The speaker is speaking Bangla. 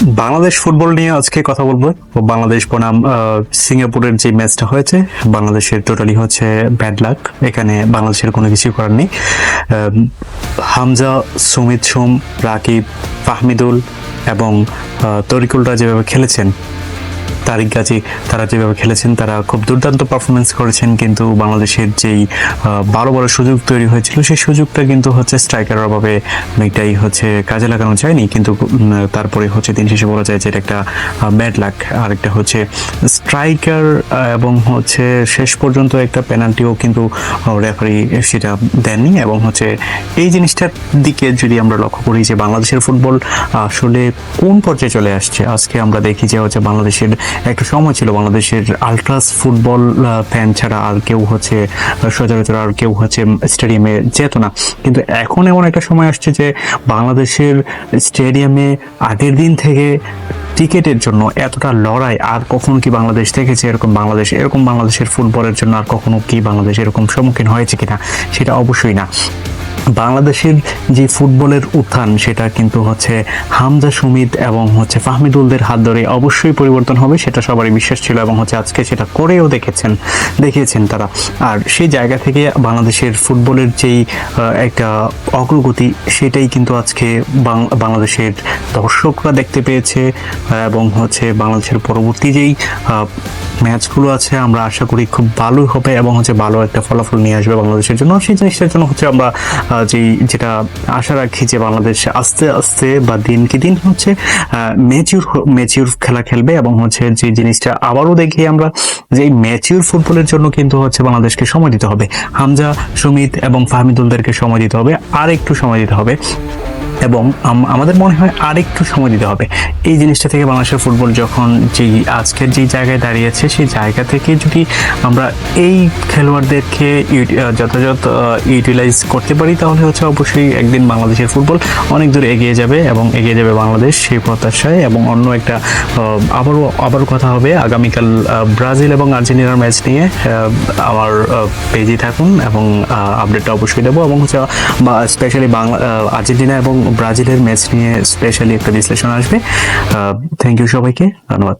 বাংলাদেশ ফুটবল নিয়ে আজকে কথা বলবো। বাংলাদেশ বনাম সিঙ্গাপুরের যে ম্যাচটা হয়েছে, বাংলাদেশের টোটালি হচ্ছে ব্যাড লাক। এখানে বাংলাদেশের কোনো কিছু করার নেই। হামজা, সুমিত সোম, রাকিব, ফাহমিদুল এবং তরিকুলরা যেভাবে খেলেছেন, তারিক গাজী, তারা যেভাবে খেলেছেন, তারা খুব দুর্দান্ত পারফরমেন্স করেছেন। কিন্তু বাংলাদেশের যেই বড় বড় সুযোগ তৈরি হয়েছিল, সেই সুযোগটা কিন্তু হচ্ছে স্ট্রাইকারের অভাবে অনেকটাই হচ্ছে কাজে লাগানো যায়নি। কিন্তু তারপরে হচ্ছে দিন শেষে বলা যায় যে এটা একটা ব্যাড লাক। আরেকটা হচ্ছে স্ট্রাইকার এবং হচ্ছে শেষ পর্যন্ত একটা পেনাল্টিও কিন্তু রেফারি সেটা দেননি। এবং হচ্ছে এই জিনিসটার দিকে যদি আমরা লক্ষ্য করি যে বাংলাদেশের ফুটবল আসলে কোন পর্যায়ে চলে আসছে, আজকে আমরা দেখি যে হচ্ছে বাংলাদেশের একটা সময় ছিল বাংলাদেশের আলট্রাস ফুটবল ফ্যান ছাড়া আর কেউ হচ্ছে সচরাচর আর কেউ হচ্ছে স্টেডিয়ামে যেত না। কিন্তু এখন এমন একটা সময় আসছে যে বাংলাদেশের স্টেডিয়ামে আগের দিন থেকে টিকেটের জন্য এতটা লড়াই আর কখনো কি বাংলাদেশ দেখেছে? এরকম বাংলাদেশের ফুটবলের জন্য আর কখনো কি বাংলাদেশ এরকম সম্মুখীন হয়েছে কিনা? সেটা অবশ্যই না। বাংলাদেশের যে ফুটবলের উত্থান, সেটা কিন্তু হচ্ছে হামজা, সুমিত এবং হচ্ছে ফাহমিদুলদের হাত ধরে অবশ্যই পরিবর্তন হবে, সেটা সবারই বিশ্বাস ছিল। এবং হচ্ছে আজকে সেটা করেও দেখিয়েছেন তারা। আর সেই জায়গা থেকে বাংলাদেশের ফুটবলের যেই একটা অগ্রগতি, সেটাই কিন্তু আজকে বাংলাদেশের দর্শকরা দেখতে পেয়েছে। এবং হচ্ছে বাংলাদেশের পরবর্তী যেই ম্যাচগুলো আছে, আমরা আশা করি খুব ভালোই হবে এবং হচ্ছে ভালো একটা ফলাফল নিয়ে আসবে বাংলাদেশের জন্য। সেই জিনিসটার জন্য হচ্ছে আমরা যেটা আশা রাখি যে বাংলাদেশ আস্তে আস্তে বা দিনকে দিন হচ্ছে ম্যাচিউর খেলা খেলবে। এবং হচ্ছে যে জিনিসটা আবারও দেখি আমরা যে ম্যাচিউর ফুটবলের জন্য কিন্তু হচ্ছে বাংলাদেশকে সময় দিতে হবে। হামজা, সুমিত এবং ফাহমিদুলদেরকে সময় দিতে হবে, আর একটু সময় দিতে হবে। এবং আমাদের মনে হয় আরেকটু সময় দিতে হবে। এই জিনিসটা থেকে বাংলাদেশের ফুটবল যখন আজকের যে জায়গায় দাঁড়িয়েছে, সেই জায়গা থেকে যদি আমরা এই খেলোয়াড়দেরকে যথাযথ ইউটিলাইজ করতে পারি, তাহলে হচ্ছে অবশ্যই একদিন বাংলাদেশের ফুটবল অনেক দূর এগিয়ে যাবে এবং এগিয়ে যাবে বাংলাদেশ, সেই প্রত্যাশায়। এবং অন্য একটা আবারও কথা হবে আগামীকাল ব্রাজিল এবং আর্জেন্টিনার ম্যাচ নিয়ে। আমার পেজে থাকুন এবং আপডেটটা অবশ্যই দেবো। এবং হচ্ছে স্পেশালি আর্জেন্টিনা এবং ব্রাজিলের ম্যাচ নিয়ে স্পেশালি একটা বিশ্লেষণ আসবে। থ্যাংক ইউ সবাইকে, ধন্যবাদ।